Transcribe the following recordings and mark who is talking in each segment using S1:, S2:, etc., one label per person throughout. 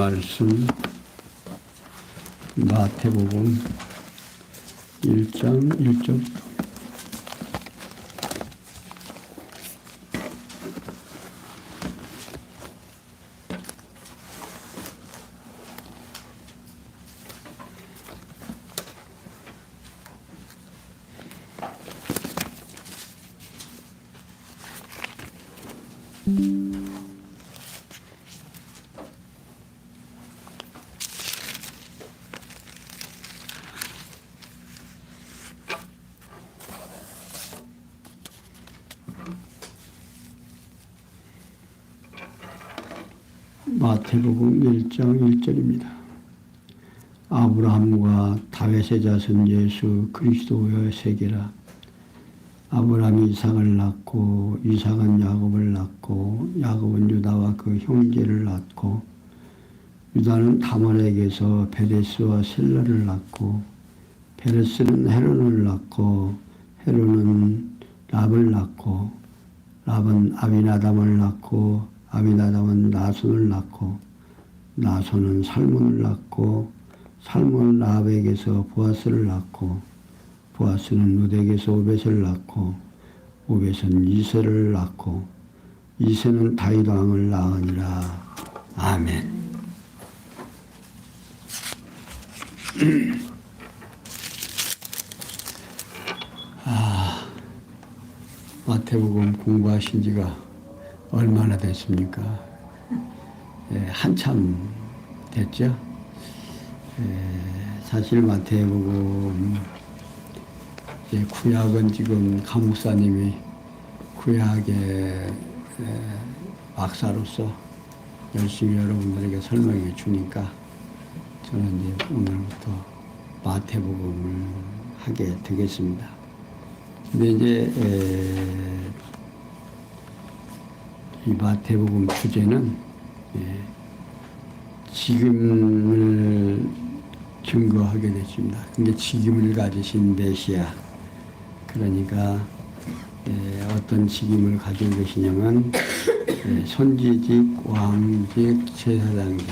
S1: 말씀 마태복음 1장 1절부터 마태복음 1장 1절입니다. 아브라함과 다윗의 자손 예수 그리스도의 세계라. 아브라함이 이삭을 낳고 이삭은 야곱을 낳고 야곱은 유다와 그 형제를 낳고 유다는 다말에게서 베레스와 셀라를 낳고 베레스는 헤론을 낳고 헤론은 랍을 낳고 랍은 아비나답을 낳고 아비나답은 나손을 낳고 나손은 살몬을 낳고 살몬은 랍에게서 보아스를 낳고 보아스는 룻에게서 오벳을 낳고 오벳은 이새를 낳고 이새는 다윗 왕을 낳으니라. 아멘. 마태복음 공부하신 지가 얼마나 됐습니까? 한참 됐죠? 사실 마태복음 구약은 지금 감목사님이 구약의 박사로서 열심히 여러분들에게 설명해 주니까 저는 이제 오늘부터 마태복음을 하게 되겠습니다. 근데 이제 이 마태복음 주제는 지금을 증거하게 됐습니다. 근데 지금을 가지신 메시아, 그러니까 어떤 직임을 가지고 계시냐면 선지직, 왕직, 제사장직,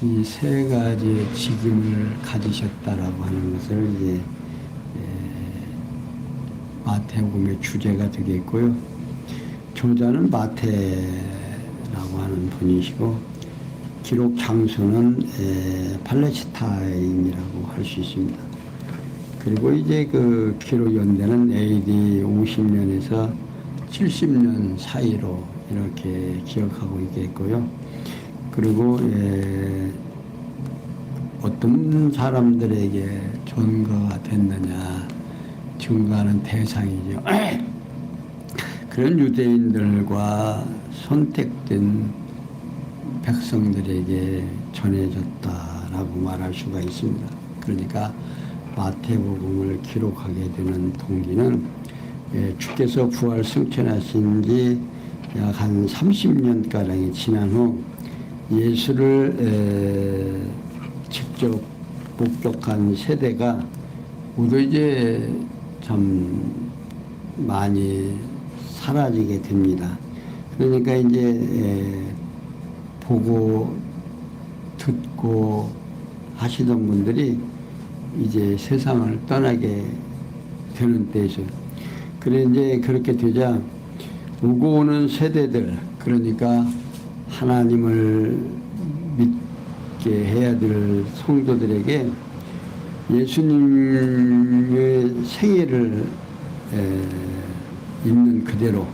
S1: 이 세 가지의 직임을 가지셨다라고 하는 것을 이제 마태복음의 주제가 되겠고요. 저자는 마태라고 하는 분이시고 기록 장소는 팔레스타인이라고 할 수 있습니다. 그리고 이제 그 기록 연대는 AD 50년에서 70년 사이로 이렇게 기억하고 있겠고요. 그리고 어떤 사람들에게 전거가 됐느냐 증거하는 대상이죠. 그런 유대인들과 선택된 백성들에게 전해졌다라고 말할 수가 있습니다. 그러니까 마태복음을 기록하게 되는 동기는 주께서 부활 승천하신 지 약 한 30년가량이 지난 후 예수를 직접 목격한 세대가 모두 이제 참 많이 사라지게 됩니다. 그러니까 이제 보고 듣고 하시던 분들이 이제 세상을 떠나게 되는 때죠. 그래 이제 그렇게 되자 오고 오는 세대들, 그러니까 하나님을 믿게 해야 될 성도들에게 예수님의 생애를 있는 그대로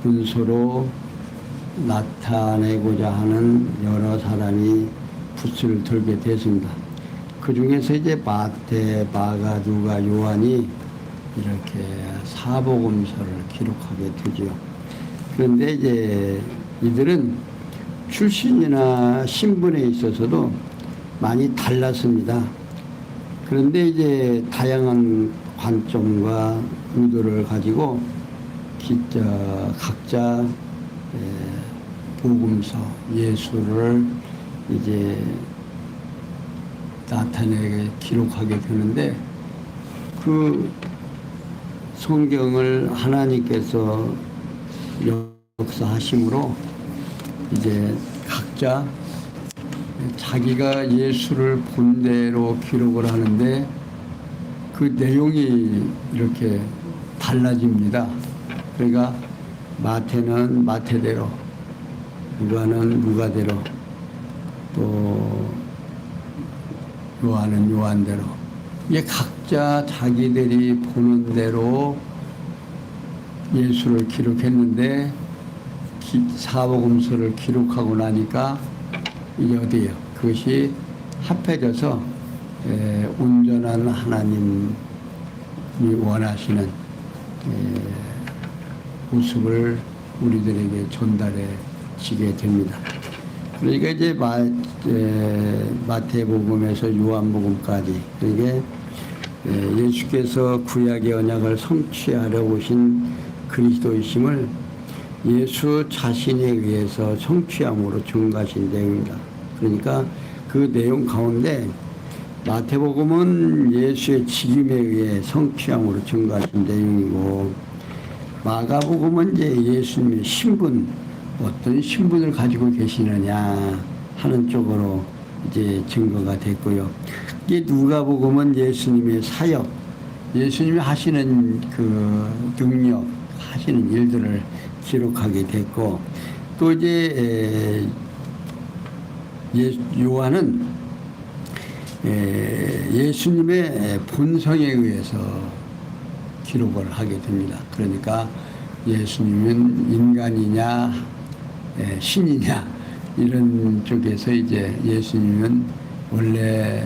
S1: 분소로 나타내고자 하는 여러 사람이 붓을 들게 됐습니다. 그 중에서 이제 마태, 마가, 누가, 요한이 이렇게 사복음서를 기록하게 되죠. 그런데 이제 이들은 출신이나 신분에 있어서도 많이 달랐습니다. 그런데 이제 다양한 관점과 의도를 가지고 각자 복음서, 예수를 이제 나타내게 기록하게 되는데 그 성경을 하나님께서 역사하심으로 이제 각자 자기가 예수를 본 대로 기록을 하는데 그 내용이 이렇게 달라집니다. 그러니까 마태는 마태대로, 누가는 누가대로, 또 요한은 요한대로, 이게 각자 자기들이 보는 대로 예수를 기록했는데 사복음서를 기록하고 나니까 이게 어디예요? 그것이 합해져서 온전한 하나님이 원하시는 모습을 우리들에게 전달해 지게 됩니다. 그러니까 이제 마태복음에서 요한복음까지, 그러니까 예수께서 구약의 언약을 성취하려 오신 그리스도이심을 예수 자신에 의해서 성취함으로 증거하신 내용입니다. 그러니까 그 내용 가운데 마태복음은 예수의 직임에 의해 성취함으로 증거하신 내용이고, 마가복음은 이제 예수님의 신분, 어떤 신분을 가지고 계시느냐 하는 쪽으로 이제 증거가 됐고요. 이게 누가복음은 예수님의 사역, 예수님이 하시는 그 능력, 하시는 일들을 기록하게 됐고, 또 이제 요한은 예수님의 본성에 의해서 기록을 하게 됩니다. 그러니까 예수님은 인간이냐 신이냐 이런 쪽에서 이제 예수님은 원래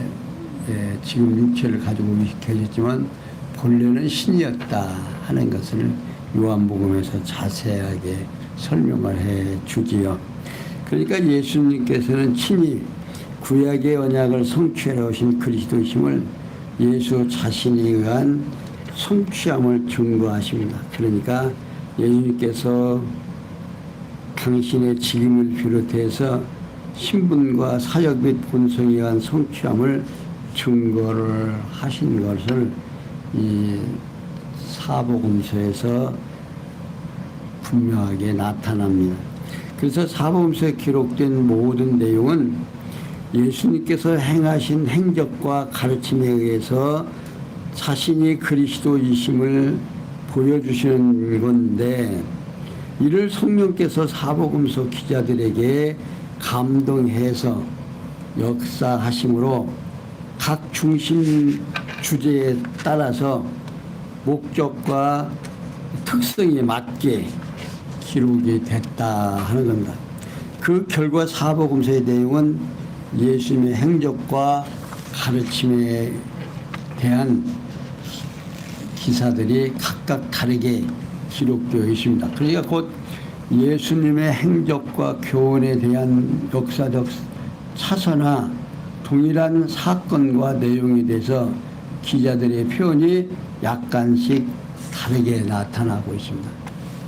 S1: 지금 육체를 가지고 계셨지만 본래는 신이었다 하는 것을 요한복음에서 자세하게 설명을 해 주지요. 그러니까 예수님께서는 친히 구약의 언약을 성취하러 오신 그리스도이심을 예수 자신에 의한 성취함을 증거하십니다. 그러니까 예수님께서 당신의 직임을 비롯해서 신분과 사역 및 본성에 의한 성취함을 증거를 하신 것을 이 사복음서에서 분명하게 나타납니다. 그래서 사복음서에 기록된 모든 내용은 예수님께서 행하신 행적과 가르침에 의해서 자신이 그리스도이심을 보여주시는 건데, 이를 성령께서 사복음서 기자들에게 감동해서 역사하심으로 각 중심 주제에 따라서 목적과 특성에 맞게 기록이 됐다 하는 겁니다. 그 결과 사복음서의 내용은 예수님의 행적과 가르침에 대한 기사들이 각각 다르게 기록되어 있습니다. 그러니까 곧 예수님의 행적과 교훈에 대한 역사적 차서나 동일한 사건과 내용에 대해서 기자들의 표현이 약간씩 다르게 나타나고 있습니다.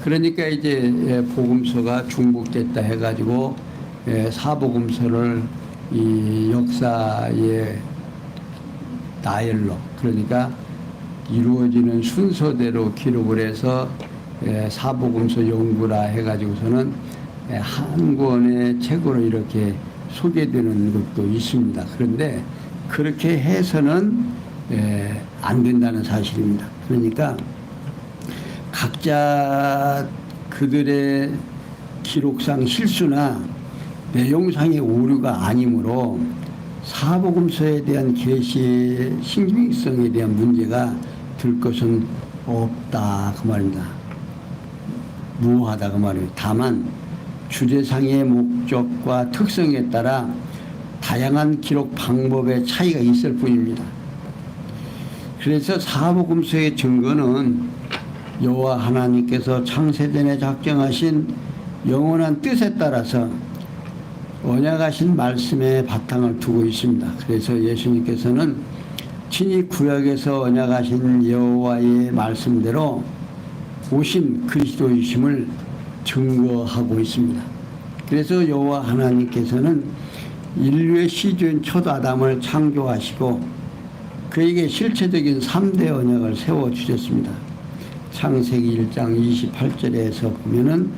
S1: 그러니까 이제 복음서가 중복됐다 해가지고 사복음서를 이 역사의 나열로, 그러니까 이루어지는 순서대로 기록을 해서 사복음서 연구라 해가지고서는 한 권의 책으로 이렇게 소개되는 것도 있습니다. 그런데 그렇게 해서는 안 된다는 사실입니다. 그러니까 각자 그들의 기록상 실수나 내용상의 오류가 아니므로 사복음서에 대한 계시의 신빙성에 대한 문제가 들 것은 없다 그 말입니다. 무하다 그 말이에요. 다만 주제상의 목적과 특성에 따라 다양한 기록 방법의 차이가 있을 뿐입니다. 그래서 사복음서의 증거는 여호와 하나님께서 창세전에 작정하신 영원한 뜻에 따라서 언약하신 말씀에 바탕을 두고 있습니다. 그래서 예수님께서는 친히 구약에서 언약하신 여호와의 말씀대로 오신 그리스도이심을 증거하고 있습니다. 그래서 여호와 하나님께서는 인류의 시주인 첫 아담을 창조하시고 그에게 실체적인 3대 언약을 세워주셨습니다. 창세기 1장 28절에서 보면은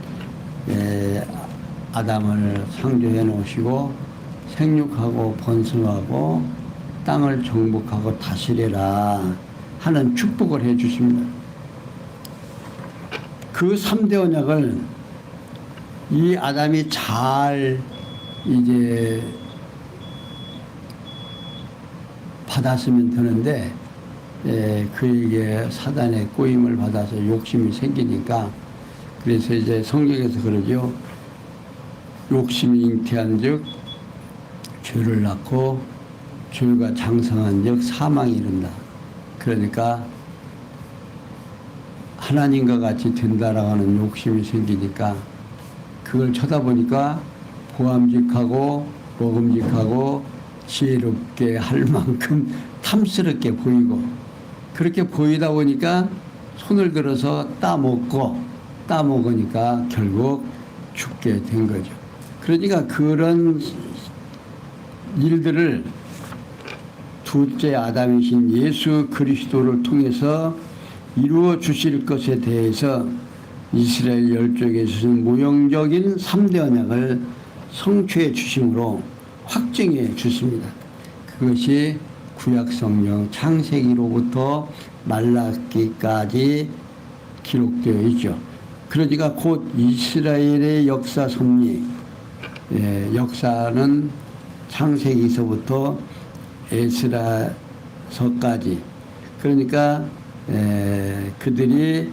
S1: 아담을 창조해 놓으시고 생육하고 번성하고 땅을 정복하고 다스리라 하는 축복을 해 주십니다. 그 3대 언약을 이 아담이 잘 이제 받았으면 되는데, 그에게 사단의 꼬임을 받아서 욕심이 생기니까, 그래서 이제 성경에서 그러죠. 욕심이 잉태한 즉 죄를 낳고 죄가 장성한 즉 사망이 이른다. 그러니까 하나님과 같이 된다라고 하는 욕심이 생기니까 그걸 쳐다보니까 보암직하고 먹음직하고 지혜롭게 할 만큼 탐스럽게 보이고, 그렇게 보이다 보니까 손을 들어서 따먹으니까 결국 죽게 된 거죠. 그러니까 그런 일들을 둘째 아담이신 예수 그리스도를 통해서 이루어 주실 것에 대해서 이스라엘 열족에서는 모형적인 3대 언약을 성취해 주심으로 확증해 주십니다. 그것이 구약성경 창세기로부터 말라기까지 기록되어 있죠. 그러니까 곧 이스라엘의 역사 섭리, 역사는 창세기서부터 에스라서까지, 그러니까 그들이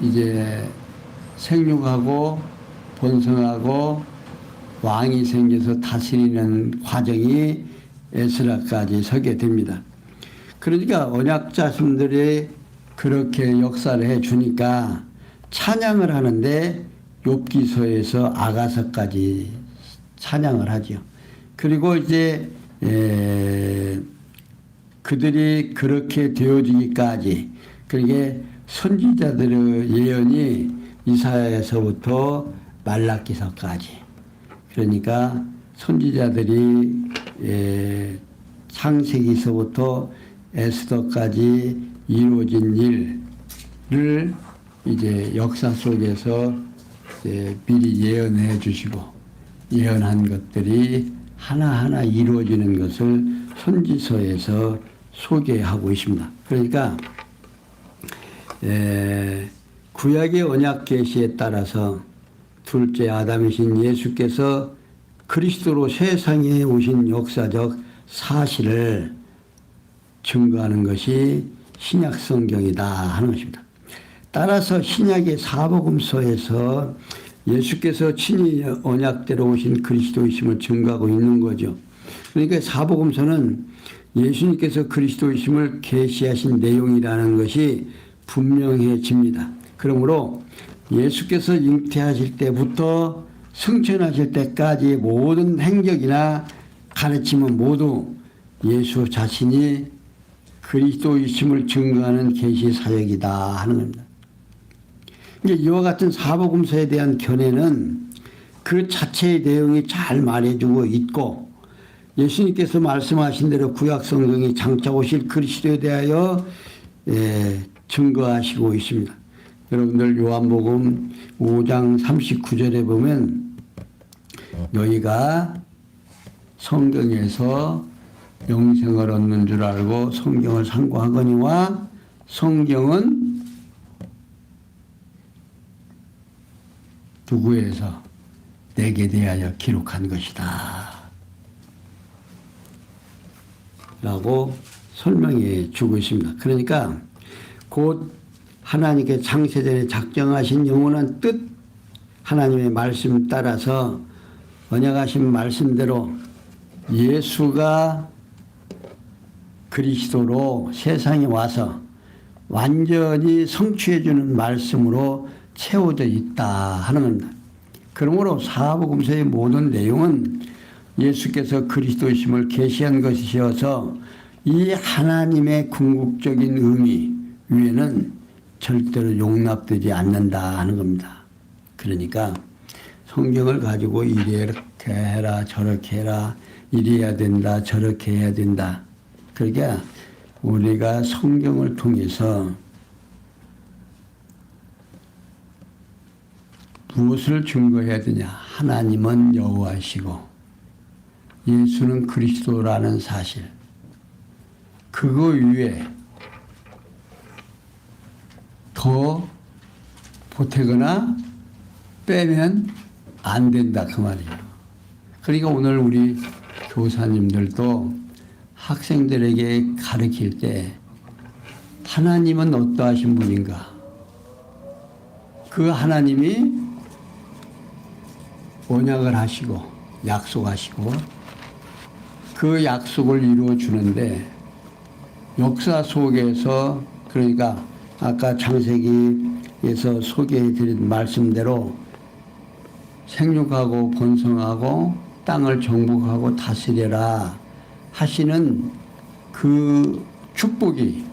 S1: 이제 생육하고 번성하고 왕이 생겨서 다스리는 과정이 에스라까지 서게 됩니다. 그러니까 언약 자손들이 그렇게 역사를 해 주니까 찬양을 하는데 욥기서에서 아가서까지 찬양을 하죠. 그리고 이제 그들이 그렇게 되어지기까지, 그러게 선지자들의 예언이 이사야에서부터 말라기서까지, 그러니까 선지자들이 창세기서부터 에스더까지 이루어진 일을 이제 역사 속에서 미리 예언해 주시고, 예언한 것들이 하나하나 이루어지는 것을 선지서에서 소개하고 있습니다. 그러니까 구약의 언약 계시에 따라서 둘째 아담이신 예수께서 그리스도로 세상에 오신 역사적 사실을 증거하는 것이 신약 성경이다 하는 것입니다. 따라서 신약의 사복음서에서 예수께서 친히 언약대로 오신 그리스도이심을 증거하고 있는 거죠. 그러니까 사복음서는 예수님께서 그리스도이심을 계시하신 내용이라는 것이 분명해집니다. 그러므로 예수께서 잉태하실 때부터 승천하실 때까지의 모든 행적이나 가르침은 모두 예수 자신이 그리스도이심을 증거하는 계시 사역이다 하는 겁니다. 이와 같은 사복음서에 대한 견해는 그 자체의 내용이 잘 말해주고 있고, 예수님께서 말씀하신 대로 구약 성경이 장차 오실 그리스도에 대하여 증거하시고 있습니다. 여러분들 요한복음 5장 39절에 보면 너희가 성경에서 영생을 얻는 줄 알고 성경을 상고하거니와 성경은 누구에서 내게 대하여 기록한 것이다 라고 설명해 주고 있습니다. 그러니까 곧 하나님께 창세전에 작정하신 영원한 뜻, 하나님의 말씀 따라서 언약하신 말씀대로 예수가 그리스도로 세상에 와서 완전히 성취해주는 말씀으로 채워져 있다 하는 겁니다. 그러므로 사복음서의 모든 내용은 예수께서 그리스도이심을 계시한 것이어서 이 하나님의 궁극적인 의미 위에는 절대로 용납되지 않는다 하는 겁니다. 그러니까 성경을 가지고 이렇게 해라 저렇게 해라, 이래야 된다 저렇게 해야 된다, 그러니까 우리가 성경을 통해서 무엇을 증거해야 되냐. 하나님은 여호와시고 예수는 그리스도라는 사실, 그거 위에 더 보태거나 빼면 안 된다 그 말이에요. 그러니까 오늘 우리 교사님들도 학생들에게 가르칠 때 하나님은 어떠하신 분인가, 그 하나님이 언약을 하시고 약속하시고 그 약속을 이루어 주는데 역사 속에서, 그러니까 아까 창세기에서 소개해 드린 말씀대로 생육하고 번성하고 땅을 정복하고 다스려라 하시는 그 축복이,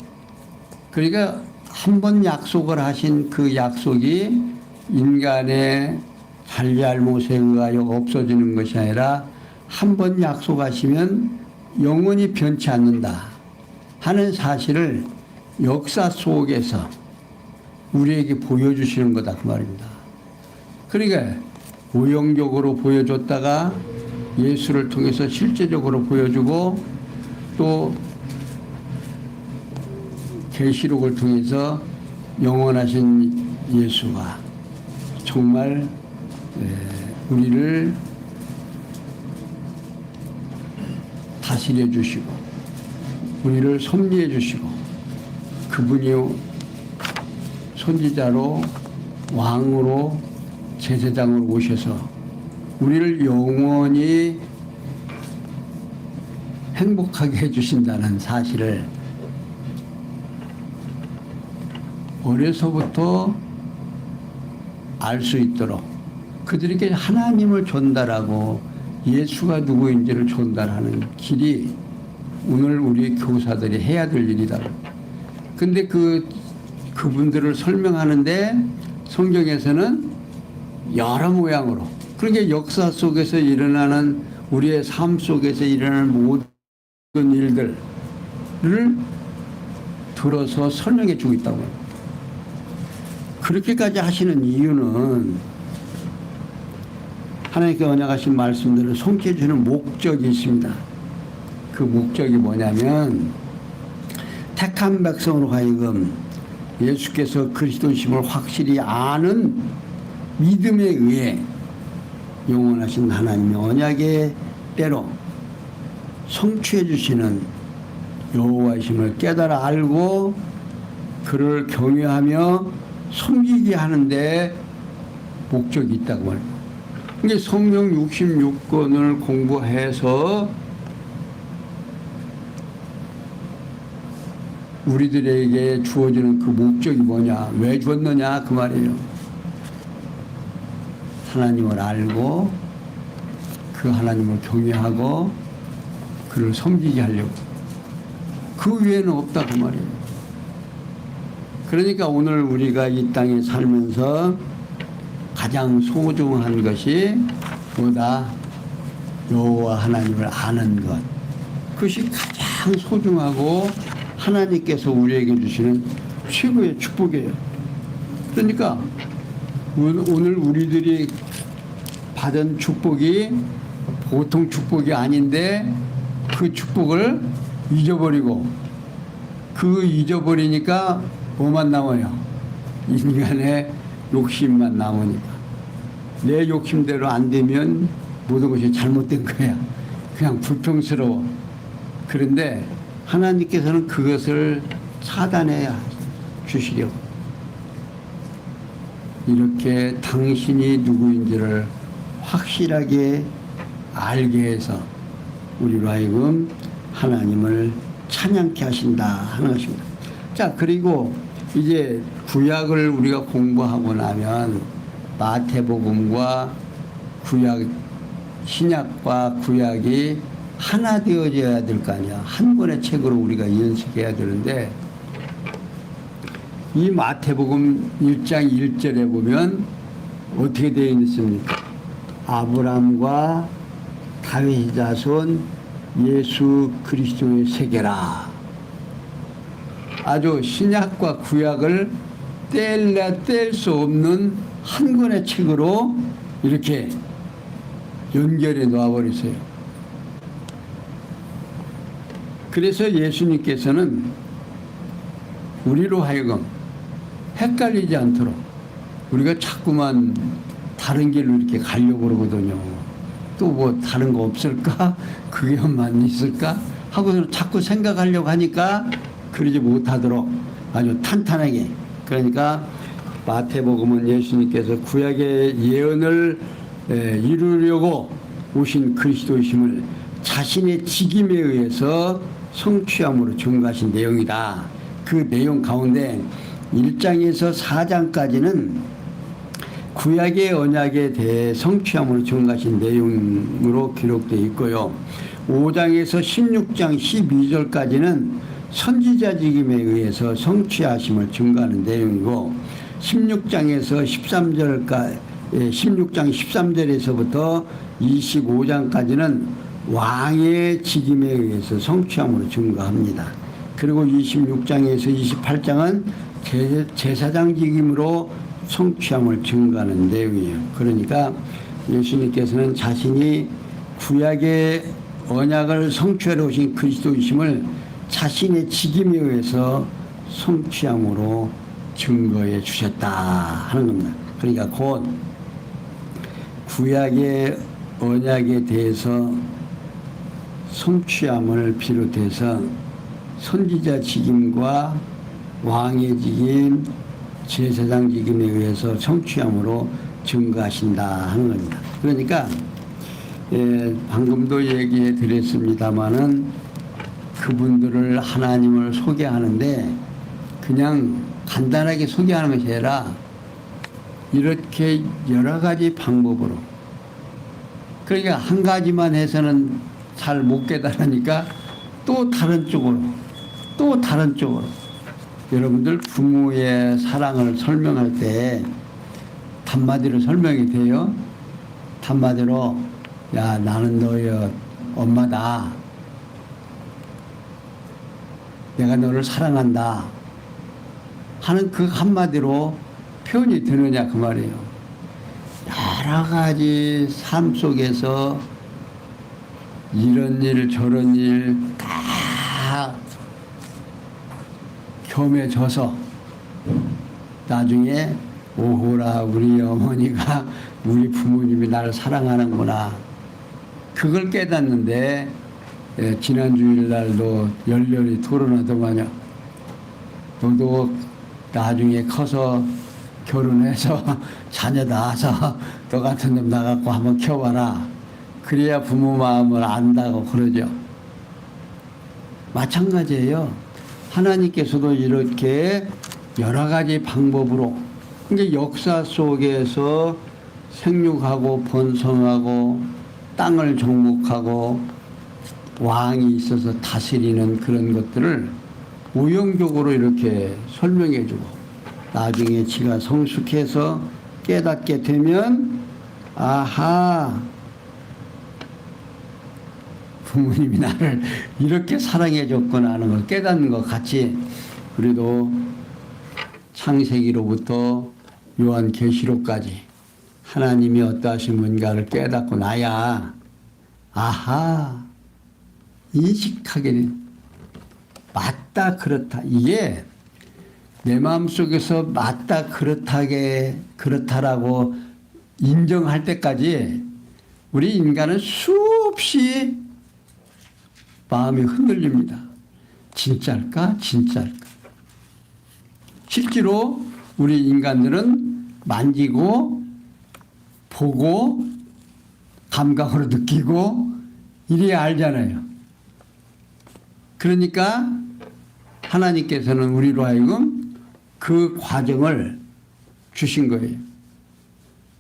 S1: 그러니까 한 번 약속을 하신 그 약속이 인간의 잘잘못에 의하여 없어지는 것이 아니라 한 번 약속하시면 영원히 변치 않는다 하는 사실을 역사 속에서 우리에게 보여주시는 거다 그 말입니다. 그러니까 오형적으로 보여줬다가 예수를 통해서 실제적으로 보여주고 또 계시록을 통해서 영원하신 예수가 정말 우리를 다스려 주시고 우리를 섭리해 주시고 그분이 선지자로 왕으로 제사장으로 오셔서 우리를 영원히 행복하게 해주신다는 사실을 어려서부터 알 수 있도록 그들에게 하나님을 전달하고 예수가 누구인지를 전달하는 길이 오늘 우리 교사들이 해야 될 일이다. 근데 그분들을 설명하는데 성경에서는 여러 모양으로, 그러니까 역사 속에서 일어나는 우리의 삶 속에서 일어나는 모든 일들을 들어서 설명해 주고 있다고 합니다. 그렇게까지 하시는 이유는 하나님께 언약하신 말씀들을 성취해 주는 목적이 있습니다. 그 목적이 뭐냐면 택한 백성으로 하여금 예수께서 그리스도심을 확실히 아는 믿음에 의해 영원하신 하나님의 언약의 때로 성취해 주시는 여호와이심을 깨달아 알고 그를 경외하며 섬기게 하는데 목적이 있다고 말합니다. 이게 성경 66권을 공부해서 우리들에게 주어지는 그 목적이 뭐냐, 왜 주었느냐 그 말이에요. 하나님을 알고 그 하나님을 경외하고 그를 섬기게 하려고, 그 외에는 없다 그 말이에요. 그러니까 오늘 우리가 이 땅에 살면서 가장 소중한 것이 뭐다? 여호와 하나님을 아는 것. 그것이 가장 소중하고 하나님께서 우리에게 주시는 최고의 축복이에요. 그러니까 오늘 우리들이 받은 축복이 보통 축복이 아닌데 그 축복을 잊어버리고, 그 잊어버리니까 뭐만 남아요? 인간의 욕심만 남으니까. 내 욕심대로 안 되면 모든 것이 잘못된 거야. 그냥 불평스러워. 그런데 하나님께서는 그것을 차단해 주시려고 이렇게 당신이 누구인지를 확실하게 알게 해서 우리로 하여금 하나님을 찬양케 하신다 하는 것입니다. 자, 그리고 이제 구약을 우리가 공부하고 나면 마태복음과 구약, 신약과 구약이 하나 되어져야 될 거 아니야. 한 권의 책으로 우리가 연습해야 되는데, 이 마태복음 1장 1절에 보면 어떻게 되어 있습니까? 아브람과 다윗의 자손 예수 그리스도의 세계라. 아주 신약과 구약을 뗄래야 뗄 수 없는 한 권의 책으로 이렇게 연결해 놓아버렸어요. 그래서 예수님께서는 우리로 하여금 헷갈리지 않도록 우리가 자꾸만 다른 길로 이렇게 가려고 그러거든요. 또 뭐 다른 거 없을까? 그게만 있을까? 하고서 자꾸 생각하려고 하니까 그러지 못하도록 아주 탄탄하게. 그러니까 마태복음은 예수님께서 구약의 예언을 이루려고 오신 그리스도이심을 자신의 직임에 의해서 성취함으로 증거하신 내용이다. 그 내용 가운데 1장에서 4장까지는 구약의 언약에 대해 성취함으로 증거하신 내용으로 기록되어 있고요. 5장에서 16장 12절까지는 선지자 직임에 의해서 성취하심을 증거하는 내용이고 16장에서 16장 13절에서부터 25장까지는 왕의 직임에 의해서 성취함으로 증거합니다. 그리고 26장에서 28장은 제사장 직임으로 성취함을 증거하는 내용이에요. 그러니까 예수님께서는 자신이 구약의 언약을 성취하러 오신 그리스도이심을 자신의 직임에 의해서 성취함으로 증거해 주셨다 하는 겁니다. 그러니까 곧 구약의 언약에 대해서 성취함을 비롯해서 선지자 직임과 왕의 직임, 제사장 직임에 의해서 성취함으로 증거하신다 하는 겁니다. 그러니까 방금도 얘기해 드렸습니다마는 그분들을 하나님을 소개하는데 그냥 간단하게 소개하는 것이 아니라 이렇게 여러 가지 방법으로, 그러니까 한 가지만 해서는 잘 못 깨달으니까 또 다른 쪽으로 여러분들 부모의 사랑을 설명할 때 한마디로 설명이 돼요. 한마디로 야 나는 너의 엄마다, 내가 너를 사랑한다 하는 그 한마디로 표현이 되느냐 그 말이에요. 여러 가지 삶 속에서 이런 일 저런 일 다 겸해져서 나중에 오호라 우리 어머니가 우리 부모님이 나를 사랑하는구나 그걸 깨닫는데 지난 주일날도 열렬히 토론하더만요. 너도 나중에 커서 결혼해서 자녀 낳아서 너 같은 놈 나갖고 한번 키워봐라. 그래야 부모 마음을 안다고 그러죠. 마찬가지예요. 하나님께서도 이렇게 여러 가지 방법으로 이제 역사 속에서 생육하고 번성하고 땅을 정복하고 왕이 있어서 다스리는 그런 것들을 우영적으로 이렇게 설명해주고 나중에 지가 성숙해서 깨닫게 되면 아하 부모님이 나를 이렇게 사랑해줬구나 하는 걸 깨닫는 것 같이 우리도 창세기로부터 요한계시록까지 하나님이 어떠하신 분가를 깨닫고 나야 아하 인식하게 된 맞다 그렇다 이게 내 마음속에서 맞다 그렇다라고 인정할 때까지 우리 인간은 수없이 마음이 흔들립니다. 진짜일까? 실제로 우리 인간들은 만지고 보고 감각으로 느끼고 이래야 알잖아요. 그러니까 하나님께서는 우리로 하여금 그 과정을 주신 거예요.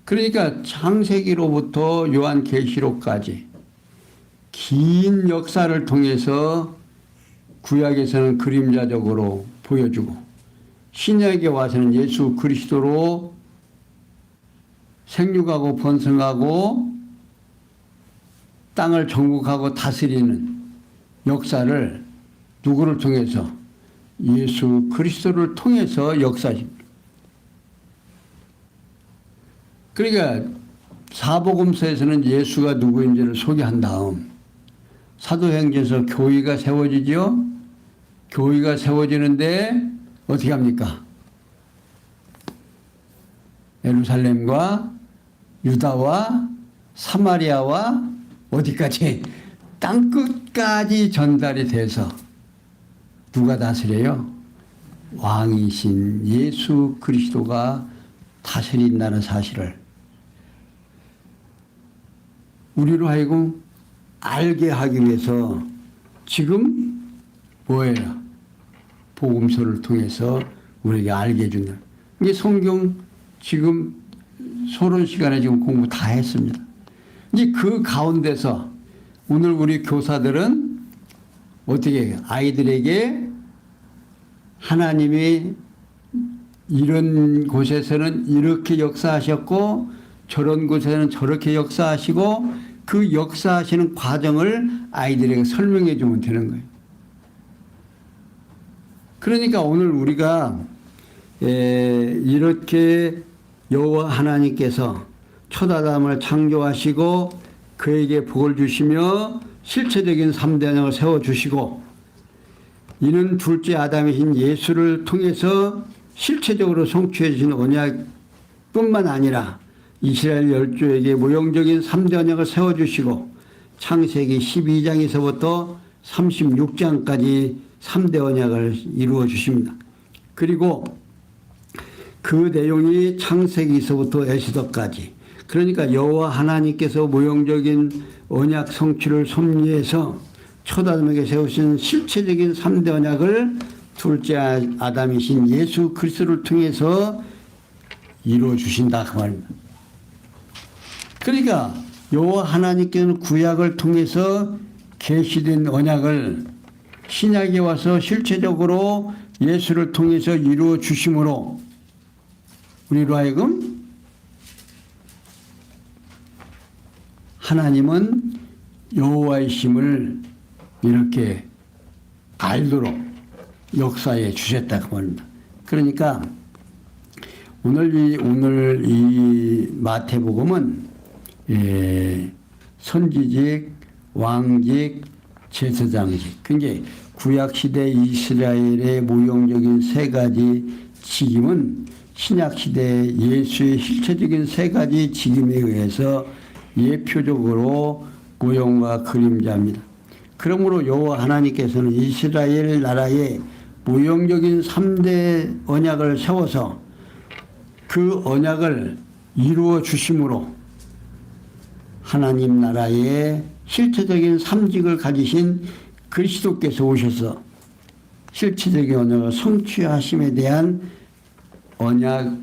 S1: 그러니까 창세기로부터 요한계시록까지 긴 역사를 통해서 구약에서는 그림자적으로 보여주고 신약에 와서는 예수 그리스도로 생육하고 번성하고 땅을 정복하고 다스리는 역사를 누구를 통해서? 예수 그리스도를 통해서 역사십니다. 그러니까 사복음서에서는 예수가 누구인지를 소개한 다음 사도행전에서 교회가 세워지죠. 교회가 세워지는데 어떻게 합니까? 예루살렘과 유다와 사마리아와 어디까지? 땅끝까지 전달이 돼서 누가 다스려요? 왕이신 예수 그리스도가 다스린다는 사실을 우리로 하여금 알게 하기 위해서 지금 뭐예요? 복음서를 통해서 우리에게 알게 해준다. 이게 성경 지금 소론 시간에 지금 공부 다 했습니다. 이제 그 가운데서 오늘 우리 교사들은 어떻게 해요? 아이들에게 하나님이 이런 곳에서는 이렇게 역사하셨고 저런 곳에는 저렇게 역사하시고 그 역사하시는 과정을 아이들에게 설명해 주면 되는 거예요. 그러니까 오늘 우리가 이렇게 여호와 하나님께서 초다담을 창조하시고 그에게 복을 주시며 실체적인 3대 언약을 세워주시고 이는 둘째 아담이신 예수를 통해서 실체적으로 성취해 주신 언약뿐만 아니라 이스라엘 열조에게 모형적인 3대 언약을 세워주시고 창세기 12장에서부터 36장까지 3대 언약을 이루어 주십니다. 그리고 그 내용이 창세기에서부터 에스더까지 그러니까 여호와 하나님께서 모형적인 언약 성취를 섭리해서 초다담에게 세우신 실체적인 3대 언약을 둘째 아담이신 예수 그리스도를 통해서 이루어 주신다 그 말입니다. 그러니까 여호와 하나님께서는 구약을 통해서 계시된 언약을 신약에 와서 실체적으로 예수를 통해서 이루어 주심으로 우리로 하여금 하나님은 여호와이심을 이렇게 알도록 역사에 주셨다고 합니다. 그러니까 오늘 이 마태복음은 선지직, 왕직, 제사장직. 그게 구약시대 이스라엘의 모형적인 세 가지 직임은 신약시대 예수의 실체적인 세 가지 직임에 의해서 예표적으로 모형과 그림자입니다. 그러므로 여호와 하나님께서는 이스라엘 나라에 모형적인 3대 언약을 세워서 그 언약을 이루어 주심으로 하나님 나라의 실체적인 삼직을 가지신 그리스도께서 오셔서 실체적인 언약을 성취하심에 대한 언약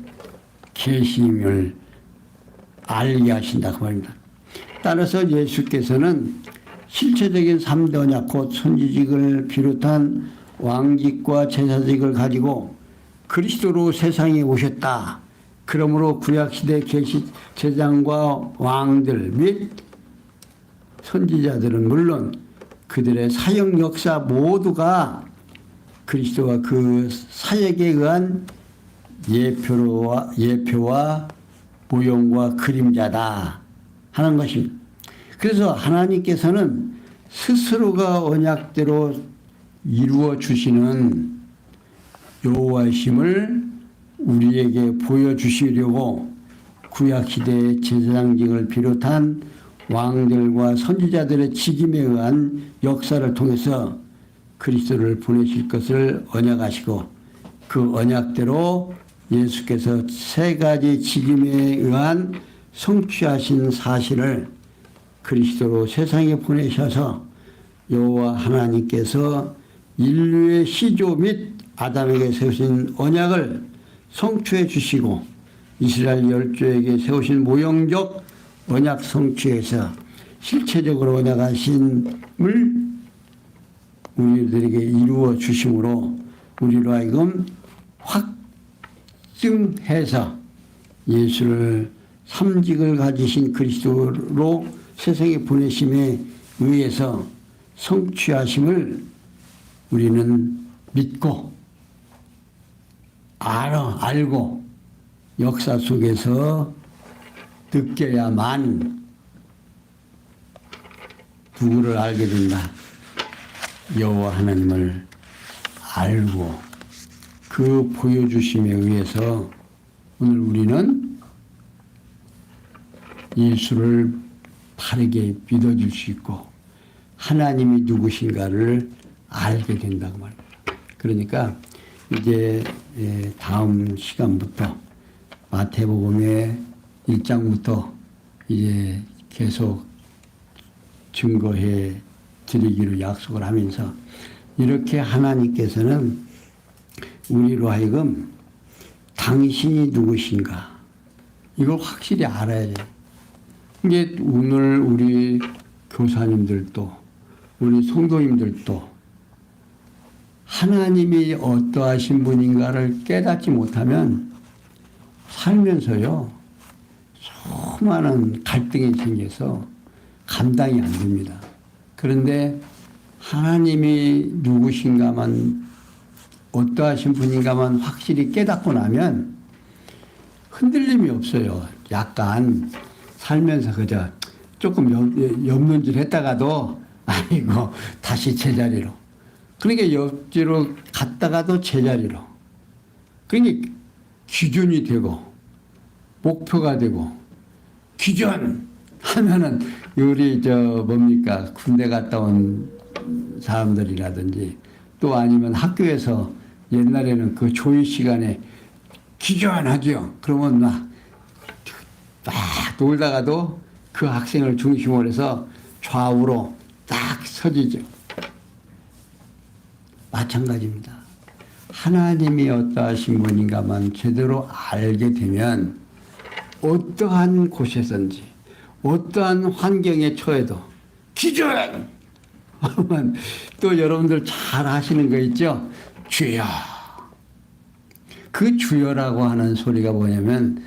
S1: 계심을 알게 하신다고 합니다. 따라서 예수께서는 실체적인 3대 언약 곧 선지직을 비롯한 왕직과 제사직을 가지고 그리스도로 세상에 오셨다. 그러므로 구약시대 계시 제사장과 왕들 및 선지자들은 물론 그들의 사역 역사 모두가 그리스도가 그 사역에 의한 예표와 모형과 그림자다 하는 것입니다. 그래서 하나님께서는 스스로가 언약대로 이루어 주시는 여호와이심을 우리에게 보여주시려고 구약시대의 제사장직을 비롯한 왕들과 선지자들의 직임에 의한 역사를 통해서 그리스도를 보내실 것을 언약하시고 그 언약대로 예수께서 세 가지 직임에 의한 성취하신 사실을 그리스도로 세상에 보내셔서 여호와 하나님께서 인류의 시조 및 아담에게 세우신 언약을 성취해 주시고 이스라엘 열조에게 세우신 모형적 언약 성취에서 실체적으로 언약하심을 우리들에게 이루어 주심으로 우리로 하여금 확증해서 예수를 삼직을 가지신 그리스도로 세상에 보내심에 의해서 성취하심을 우리는 믿고 알고 역사 속에서 느껴야만 누구를 알게 된다. 여호와 하나님을 알고 그 보여주심에 의해서 오늘 우리는 예수를 바르게 믿어줄 수 있고 하나님이 누구신가를 알게 된다고 말입니다. 그러니까 이제 다음 시간부터 마태복음의 1장부터 이제 계속 증거해 드리기로 약속을 하면서 이렇게 하나님께서는 우리로 하여금 당신이 누구신가 이걸 확실히 알아야 돼요. 이게 오늘 우리 교사님들도 우리 성도님들도 하나님이 어떠하신 분인가를 깨닫지 못하면 살면서요 수많은 갈등이 생겨서 감당이 안 됩니다. 그런데 하나님이 누구신가만 어떠하신 분인가만 확실히 깨닫고 나면 흔들림이 없어요. 약간 살면서 그저 조금 옆눈질 했다가도 아이고 다시 제자리로. 그러니까 옆지로 갔다가도 제자리로. 그러니까 기준이 되고 목표가 되고 기준 하면은 우리 뭡니까 군대 갔다 온 사람들이라든지 또 아니면 학교에서 옛날에는 그 조회 시간에 기준하죠. 그러면 막 놀다가도 그 학생을 중심으로 해서 좌우로 딱 서지죠. 마찬가지입니다. 하나님이 어떠하신 분인가만 제대로 알게 되면 어떠한 곳에선지 어떠한 환경에 처해도 기준! 또 여러분들 잘 하시는 거 있죠? 주여. 그 주여라고 하는 소리가 뭐냐면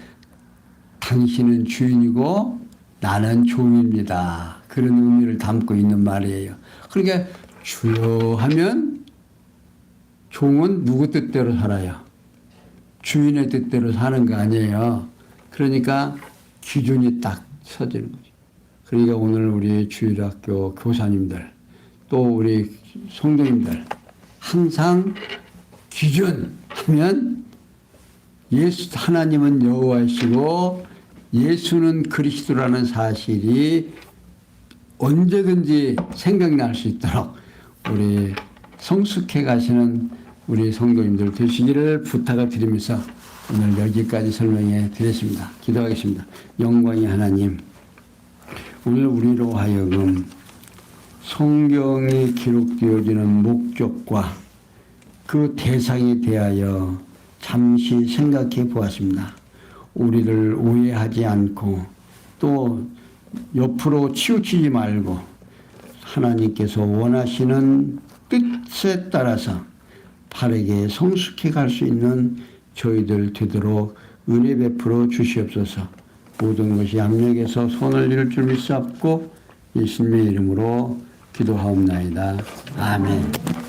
S1: 당신은 주인이고 나는 종입니다. 그런 의미를 담고 있는 말이에요. 그러니까 주여 하면 종은 누구 뜻대로 살아요? 주인의 뜻대로 사는 거 아니에요. 그러니까 기준이 딱 서지는 거죠. 그러니까 오늘 우리 주일학교 교사님들 또 우리 성도님들 항상 기준 하면 예수 하나님은 여호와이시고 예수는 그리스도라는 사실이 언제든지 생각날 수 있도록 우리 성숙해 가시는 우리 성도님들 되시기를 부탁을 드리면서 오늘 여기까지 설명해 드렸습니다. 기도하겠습니다. 영광의 하나님, 오늘 우리로 하여금 성경이 기록되어지는 목적과 그 대상에 대하여 잠시 생각해 보았습니다. 우리를 오해하지 않고 또 옆으로 치우치지 말고 하나님께서 원하시는 뜻에 따라서 바르게 성숙해 갈 수 있는 저희들 되도록 은혜 베풀어 주시옵소서. 모든 것이 압력에서 손을 이룰 줄 믿사옵고 예수님의 이름으로 기도하옵나이다. 아멘.